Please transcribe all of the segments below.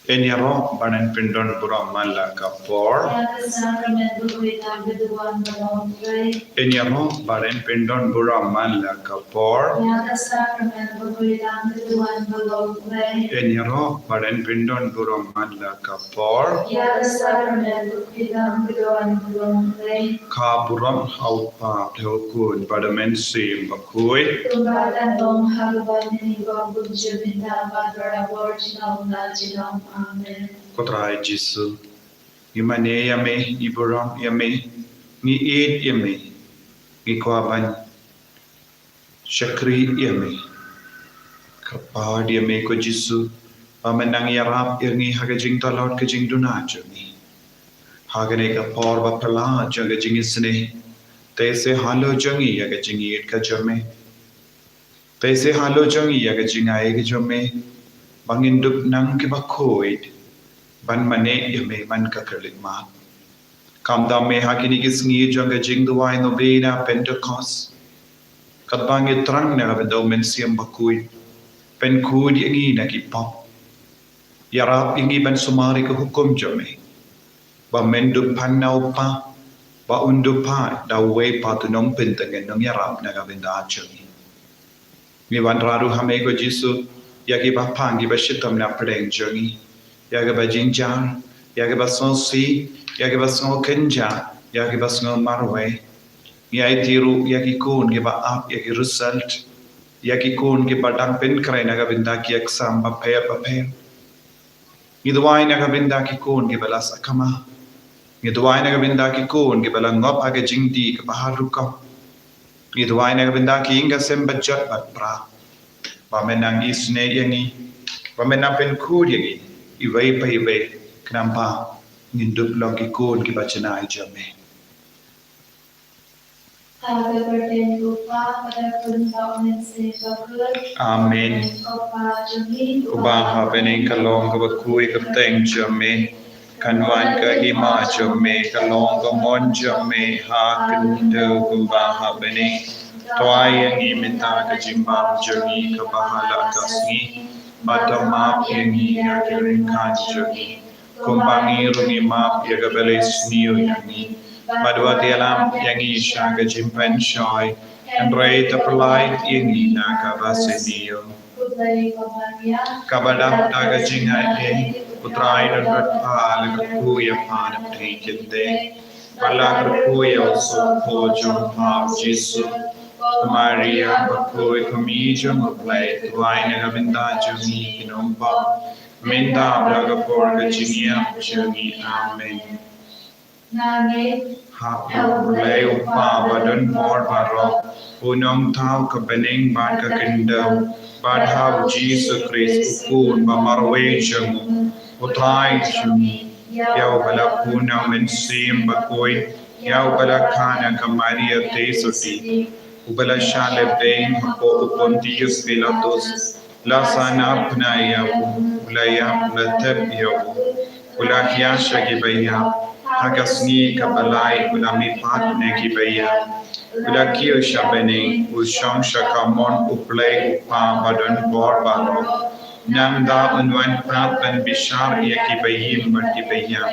Enyaro banen pindon buram mala kapor. Enyaro banen pindon buram mala kapor. Enyaro banen pindon buram mala kapor. Ka buram haupa teokun badamen sim bakui. Kotrai Jisu. Imane yame, iburam yame, ni eid yame, ni kwaban, shakri yame, kapad yame ko Jisu. Pamanang yarap yangi hagajing talot kajing dunajo ni. Hagane kapor Baphylla jaga Jongisynei. Tese halo jangi yaga jingi it kajame. Tese halo jangi yaga jingai kajame. Banginduk nang kibakoid. Ban mane yame man kakerlik ma. Kam dam me hakini gisngi jonga jing duwai novena Pentecost. Kat bangi trang na kabendo men siyam bakui. Pen kud yangi na kipop. Yarap yangi ban sumari ke hukum jame. Ba mendup pan na upa. Ba undup pa dawe patunong pentengen nong yarap na kabenda jangi. Mi wan raru hame ko Jisu. Yagi ba pangi ba shitam na preng jangi. Yaga ba jinjar. Yaga ba sonsi. Yagi ba sngo kenja, yagi ba sngo marwe, yagi tiru, yagi kun giba up, yagi result, yagi kun giba dang pen kray naga bindaki exam ba pair. Idwai naga bindaki kun giba las akama, idwai naga bindaki kun giba la ngop aga jingdi giba haruka, idwai naga bindaki inga semba jat bat pra, ba menang isne yangi, ba menang pen kud yangi, iway pa iway, kenampa. Nindup logi kun ki bacana jame. Amen. Ubaha bening kalong ka bakui ka teng jame. Kanwan ka hima jame. Kalong ka mon jame. Ha kendo ubaha bening. Tuay ang imita ka jimbang jami ka bahala kasni. Matamap yang iya kiringkan jami. Kumbangi rungi map yaga belis niu yangi. Madwati alam yangi shaga jimpen shoy. And rate a polite yangi naka base niu. Kabada daga jinga e. Utrai na ratpa laga kuya panam taken de. Palaga kuya so po jom pa Jisu. Maria bakoi kami jom play. Tuai na gabinda jumi kinomba. Minda braga porga jinia jangi amen. Ha lay upa badun por baro. Unong tau ka bening bad ka kendo. Bad how Jesus Christ ukun mamarwe jamu. Utay jumi. Yaw bala puna men sim bakoi. Yaw bala kana ka Maria te soti. Ubala shale beng hapo Pontius Pilatus. La sana pnaya ulaya latep yaw. Ula kiasha gibaya. Hagasni kabalai ulami patne gibaya. Ula kiyo shabene ushong shakamon uplay upa badon bor baro. Nanda unwan prapan bishar yakibayim martibaya.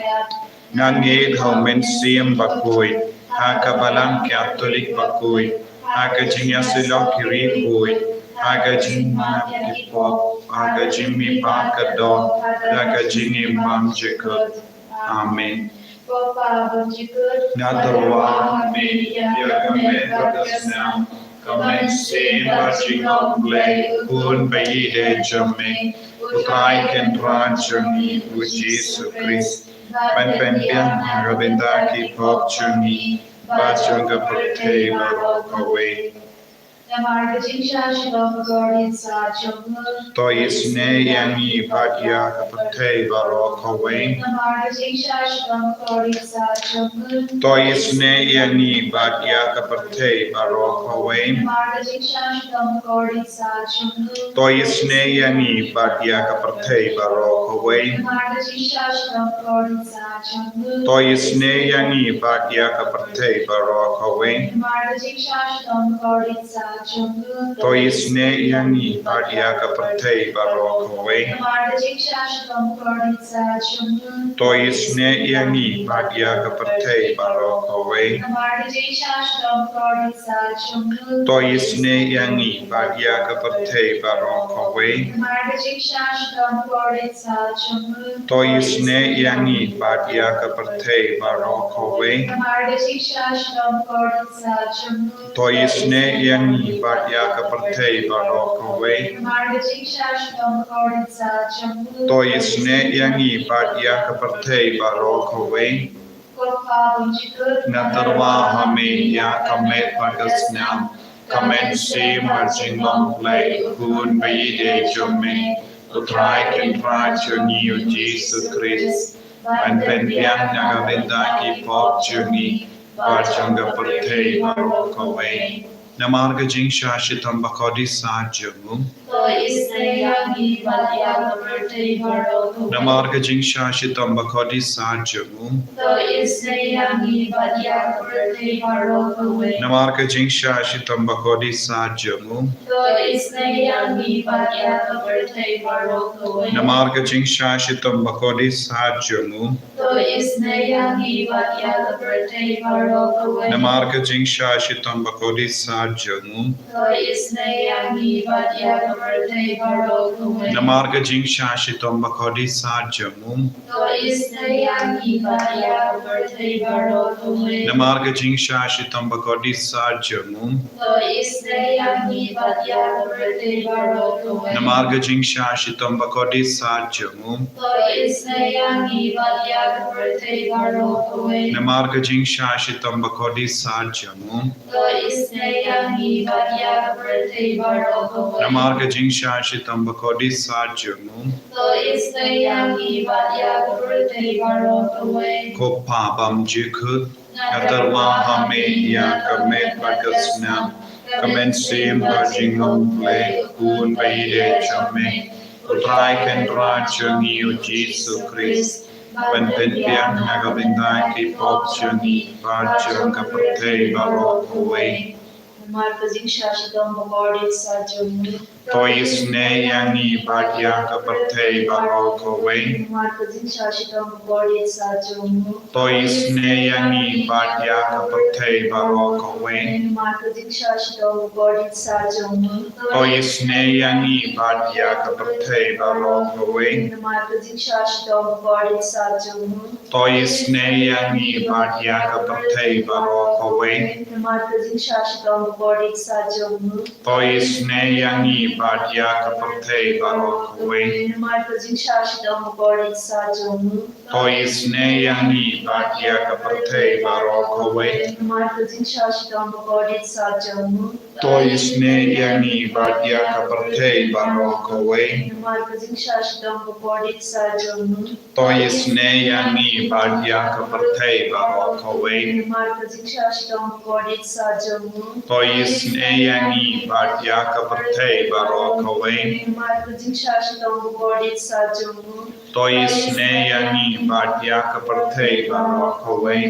Nanged how men siyam bakoi. Hakabalang Catholic bakoi. Aga jinya silok kiri boy, aga jimma kipop, aga jimmi pakadon, aga jini mam jekut. Amen. Nadarwa me yagame radasnam, kamen se bajingam play, kun bayide jamme, utrai ken rajami, u Jesus Christ. Man penpian rabindaki pop chumi, Bajunga Pate Barokawe. To isne yangi Bajya Kapate Barokawe. To isne yangi Bajya Kapate Barokawe. To isne yangi Bajya Kapate Barokawe. To isne yangi Bajya Kapate Barokawe. Toisne yangi badia kaparte barokove. Toisne yangi badia kaparte barokove. Toisne yangi badia kaparte barokove. Toisne yangi badia kaparte barokove. Toisne yangi badia kaparte barokove. Toisne yangi badia kaparte barokove. Natarwa hame ya kamet bagasnam. Kamen se marching long play. Kun bayide jome. Utrai ken trachungi o Jesus Christ. Man pen piang nagavinda ki pop chungi. Barchanga perte barokove. Namarga jing shashitam bakodi sajamu. Namarga jing shashitam bakodi sajamu. Namarga jing shashitam bakodi sajamu. Namarga jing shashitam bakodi sajamu. Namarga jing shashitam bakodi sajamu. Namarga jing shashitam bakodi sajamu. Namarga jing shashitam bakodi sajamu. Namarga jing shashitam bakodi sajamu. Namarga jing shashitam bakodi sajamu. Namarga jing shashitam bakodi sajamu. Kopa bam jikut natarwa hame ya kamet bagasnam. Kamen sim barjing long play kun bayide chame. Utrai ken trachungi o Jesus Christ. Ben pen piang nagavinda ki pop chungi. Barchung kapate barokove. Toisne yangi badia kapate barokove. Toisne yangi badia kapate barokove. Toisne yangi badia kapate barokove. Toisne yangi badia kapate barokove. Toisne yangi badia kapate barokove. Toisne yangi badia kapate barokove. Toisne yangi badia kapate barokove. Toisne yangi badia kapate barokove. Toisne yangi badia kapate barokove. Toisne yangi badia kapate barokove.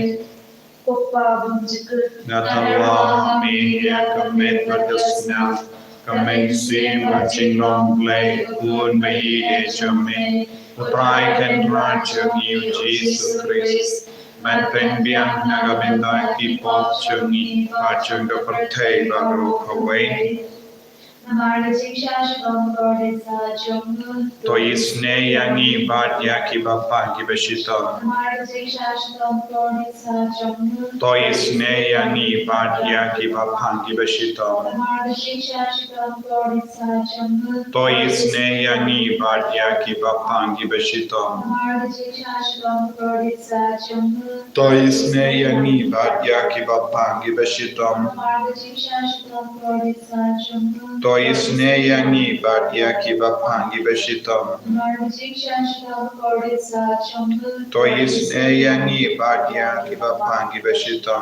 Natarwa me ya kamet bagasnam. Kamen sim marching long play kun bayide chame. Utrai ken trachungi o Jesus Christ. Man pen biang nagavinda ki pop chungi. Barchunga perte barokove. Toisne yangi badia ki bapa ki beshita. Toisne yangi badia ki bapa ki beshita. Toisne yangi badia ki bapa ki beshita. Toisne yangi badia ki bapa ki beshita. Toisne yangi badia ki bapa ki beshita. Toisne yangi badia ki bapa ki beshita.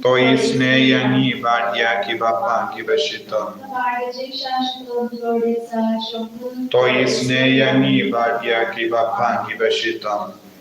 Toisne yangi badia ki bapa ki beshita. Toisne yangi badia ki bapa ki beshita.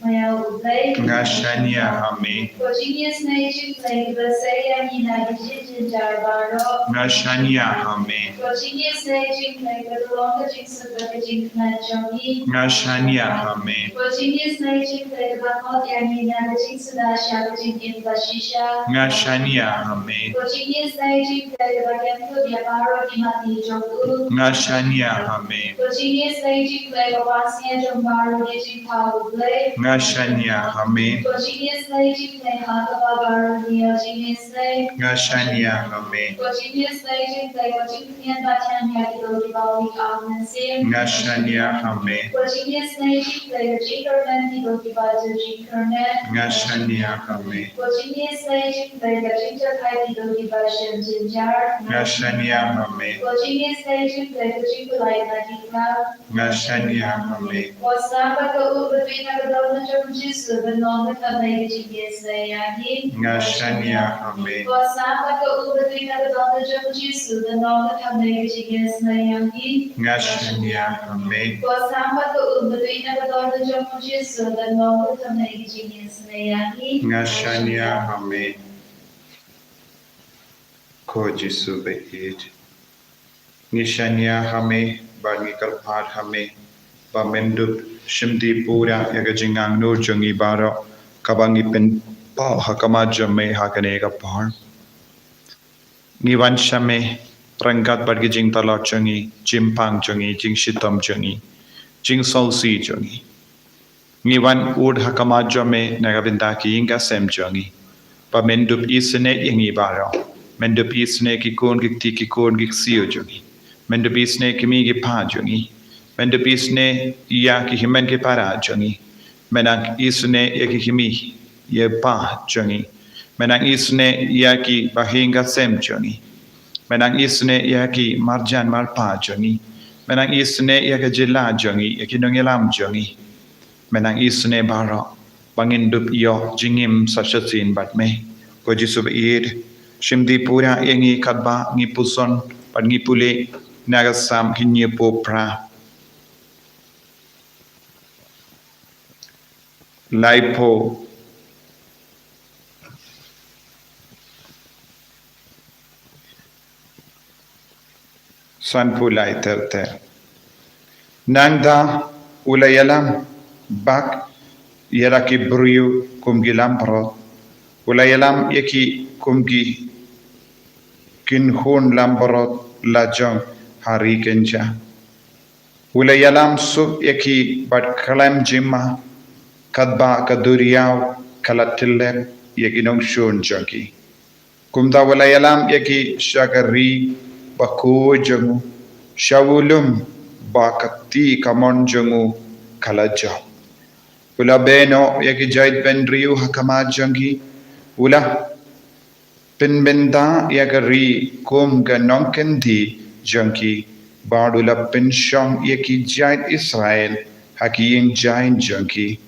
Ngashania Hame. Ngashania Hame. Ngashania Hame. Ngashania Hame. Ngashania Hame. Ngashania Hame. Ngashania Hame. Ngashania Hame. Ngashania Hame. Ngashania Hame. Ngashania Hame. Ngashania Hame. Ngashania Hame. Ngashania Hame. Ko Jisu beid. Ngishania Hame. Bagikal Pad Hame. Bamendup Shimdi Pura Yagajingang Nur Jungi Baro. Kabangi Pen Pao Hakamajame Hakanega Par. Ngiwan Shame. Rangkat Badgijing Talot Jungi. Jimpang Jungi. Jing Shitom Jungi. Jing Solsi Jungi. Ngiwan Ud Hakamajame Nagavindaki Inga Sem Jungi. Bamendup Isene Yangi Baro. Mendup Isne Kikun Gikti Kikun Giksio Jungi. Mendup Isne Kimigi Pa Jungi. Mendup Isne Yaki Himen Kipara Jungi. Menang Isne Yaki Himi Ye Pa Jungi. Menang Isne Yaki Bahinga Sem Jungi. Menang Isne Yaki Marjan Marpa Jungi. Menang Isne Yaki Jila Jungi Yaki Nungilam Jungi. Menang Isne Baro. Bangindup Yo Jingim Sashatin Batme. Kojisub Eid. Shimdi Pura Yangi Kadba Nipuson Pad Nipule Nagasam Hinyepo Pra. Laipo Sanpulai Terte Nangda Ulayalam Bak Yeraki Bruyu Kumgilam Pro Ulayalam Yaki Kumgi Kinhun Lamborot Lajong Hari Kenja Ulayalam Sub Yaki Bad Kalam Jima Kadba Kaduriao Kalatilep Yaginong Shun Junki Kumda Ulayalam Yaki Shagari Baku Jungu Shawulum Bakati Kamon Jungu Kalaja Ula Beno Yaki Jaid Bendriu Hakama Jungi Ula Pinbenda Yagari Kum Ganonkendi Junki Bardula Pinshong Yaki Jaid Israel Hakiyin Jain Junki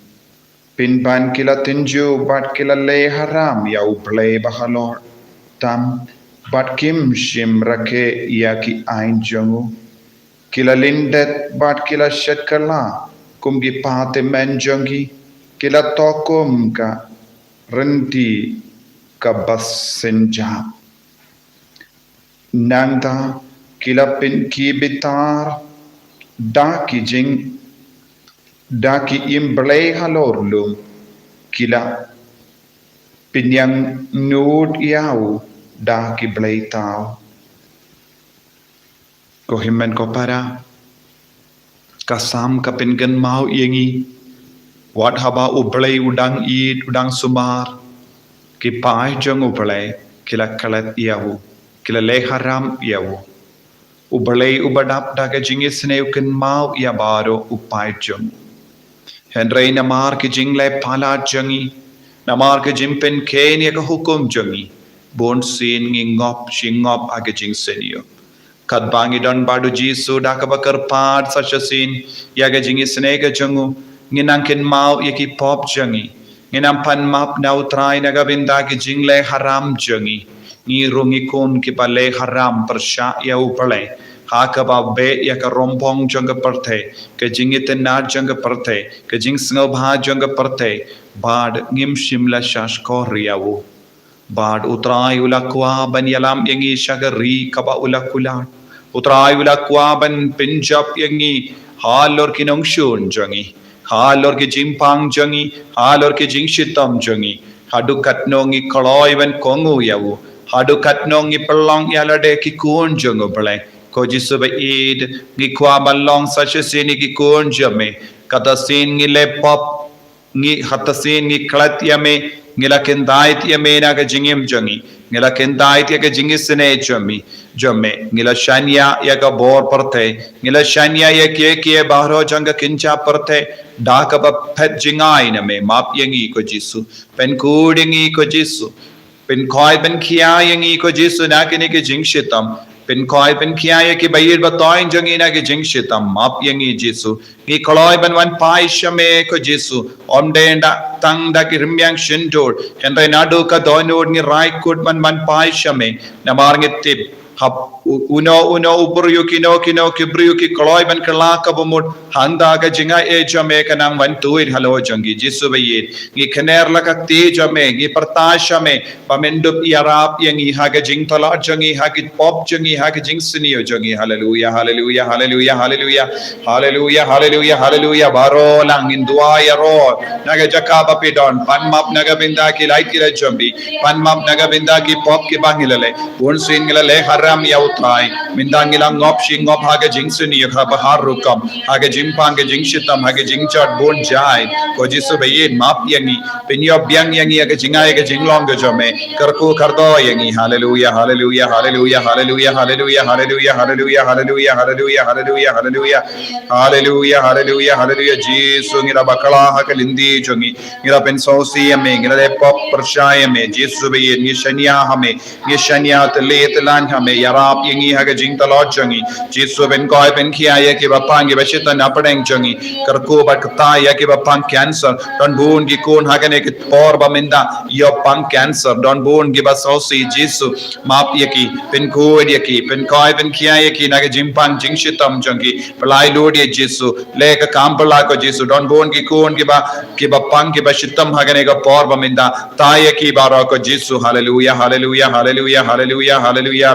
Pinban Kila Tinju Bat Kila Le Haram Yau Play Bahalor Tam Bat Kim Shim Rake Yaki Ain Jungu Kila Lindet Bat Kila Shetkala Kumgi Pate Men Jungi Kila Tokum Ka Renti Kabasenja Nangda Kila Pin Kibitar Daki Jing Daki Imble Halorlum Kila Pinyang Nud Yau Daki Blaitao Kohimen Kopara Kasam Kapingan Mau Yengi Wat Haba Ublay Udang Eid Udang Sumar Kipai Jung Ublay Kila Kalat Yahu Kila Leharam Yahu Ublay Ubadap Daga Jingisne Ukin Mau Yabaro Upai Jung Henry Namar Ki Jingle Pala Jungi Namar Ki Jimpin Kane Yaka Hukum Jungi Bon Sin Ngingop Shingop Agajing Senio Kadbangi Don Badu Jisu Dakabakar Pad such a scene Yagajingi Snega Jungu Ninankin Mau Yaki Pop Jungi Ninampan Map Now Try Nagabindagi Jingle Haram Jungi Ni Rungikun Kipale Haram Persha Yaupale hakaba be ya ka rompong janga parte ke jingite na janga parte ke jing sngo bha janga parte bad ngim shimla shash koriawo bad utrai ulakwa ban yalam yangi shagari kaba ulakula utrai ulakwa ban pinjab yangi halor kinong shun jangi halor ke jimpang jangi halor ke jingshitam jangi hadu katnongi kaloi ban kongu yawo hadu katnongi pelong yalade ki kun jango bale ko jisuba id ngi kwa balong sache sini ki kun jame kata sin ngi lepop ngi hatasin ngi klat yame ngila kendait yame na ga jingim jangi ngila kendait ya ga jingisne jami jamme ngila shanya ya ga bor parte ngila shanya ya ke bahro janga kincha parte dak ba phet jingai na me map yangi ko jisu pen kudingi ko jisu pen khoi ben khia yangi ko jisu na ke ne ke jingshitam pen khoi pen khia ke bayir batoin jangi na ke jingshitam map yangi jisu ngi koloi ban wan pai shame ko jisu omdenda tang da ki rimyang shindor hentai nadu ka doinod ngi rai kut man pai shame namar ngi tip hap uno ubru kino kibru ki koloi ban kala ka bomod handa ga jinga e jame ka nang wan tuir halo jangi jisu bayit ngi khener la ka te jame ngi partasha me pamendup yarap yangi ha ga jing tala jangi ha ki pop jangi ha ga jing sinio jangi hallelujah hallelujah hallelujah hallelujah hallelujah hallelujah hallelujah baro lang indua yaro naga jakaba pidon pan map naga binda ki light ki jambi pan map naga binda ki pop ki bangilale un sin ngilale haram yautrai mindangila ngop shingop haga jingsuni yakha bahar rukam haga jimpang ge jingshitam haga jingchat bon jai ko jisu bayin map yangi pinyo byang yangi haga jingai ge jinglong ge jame karku kardo yangi hallelujah hallelujah hallelujah hallelujah hallelujah hallelujah hallelujah hallelujah hallelujah hallelujah hallelujah hallelujah hallelujah hallelujah jisu ngira bakala haga lindi jongi ngira pensosi ame ngira le pop percaya me jisu bayin ngi shania hame ngi shania tele telan hame yarap yangi haga jing talot jongi jisu ben koi ben kia ya ki bapang gi bashita na padeng jongi karku bakta ya ki bapang cancer don bun gi kun haga ne ki por baminda yo pang cancer don bun gi basosi jisu map yaki pen kod yaki pen koi ben kia yaki naga jimpang jingshitam jongi palai lord ye jisu le ka kampala ko jisu don bun gi kun ki ba pang ki ba shitam haga ne ka por baminda ta yaki baro ko jisu hallelujah hallelujah hallelujah hallelujah hallelujah hallelujah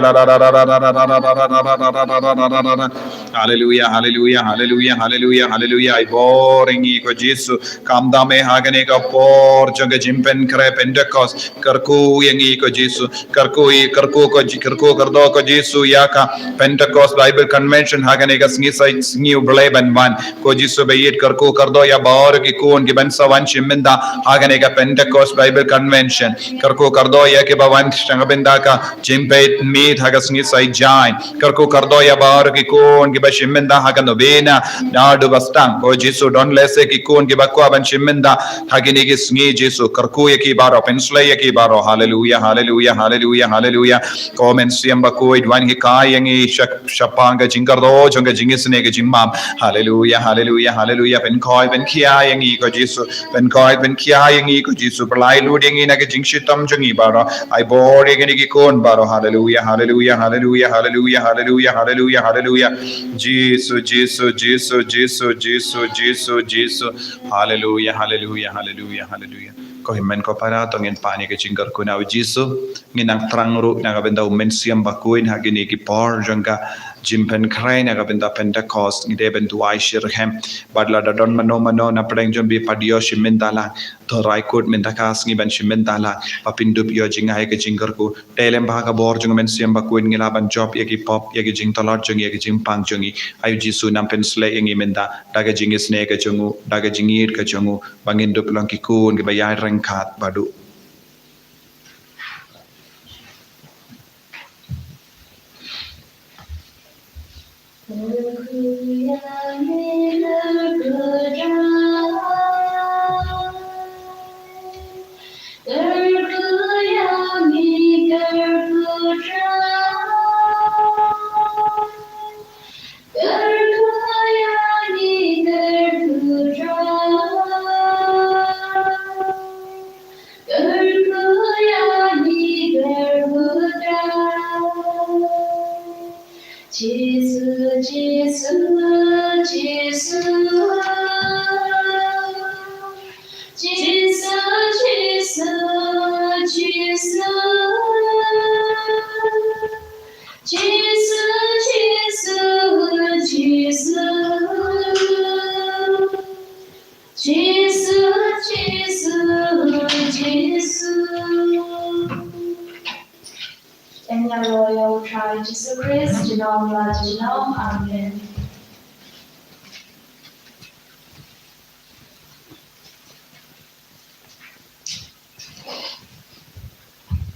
hallelujah hallelujah hallelujah hallelujah ai boringi ko jisu kamda me haga ne ka por jonga jimpen kre pentecost karku yangi ko jisu karku kardo ko jisu yaka pentecost bible convention hagane ga sngi site sngi ubleban van ko jisu bayit karku kardo ya bor ki kun ki ban sawan shiminda hagane ga pentecost bible convention karku kardo ya ke bawan shangabinda ka jimpet meet haga sngi site jain karku kardo ya bor ki kun ki ba shiminda haga novena nadu bastang ko jisu don lese ki kun ki bakwa ban shiminda hagine ki sngi jisu karku ya ki baro pensle ya ki baro hallelujah hallelujah hallelujah hallelujah komen siamba koid wan hikai yangi shapanga jingardo jonga jingisne ge jimmam hallelujah hallelujah hallelujah ben koi ben kia yangi ko jisu ben koi ben kia yangi ko jisu blai lud yangi na ge jingshitam jongi baro ai bor yangi ki kon baro hallelujah hallelujah hallelujah hallelujah hallelujah hallelujah hallelujah jisu jisu jisu jisu jisu jisu jisu hallelujah hallelujah hallelujah hallelujah ko himmen ko para to ngin pani ke chingar ko na jisu nginang trang ru na gabenda umen siam bakuin hagini ki por janga jimpen krai na gabenda pentecost ngide ben duai shirhem badla da don mano na preng jombi padio shimendala to raikot mendakas ngi ben shimendala papindup yo jinga ke chingar ko telem bhaga bor jung men siam bakuin ngila ban job ye ki pop ye ki jing talot jung ye ki jing pang jungi ayu jisu nam pen sle ngi menda daga jingis ne ke jungu daga jingir ke jungu bangin dup long ki kun ngi bayai rengkat badu Jesus Jesus, Jesus, Jesus. En jag loyal try Jesus Christ, genom, genom, amen.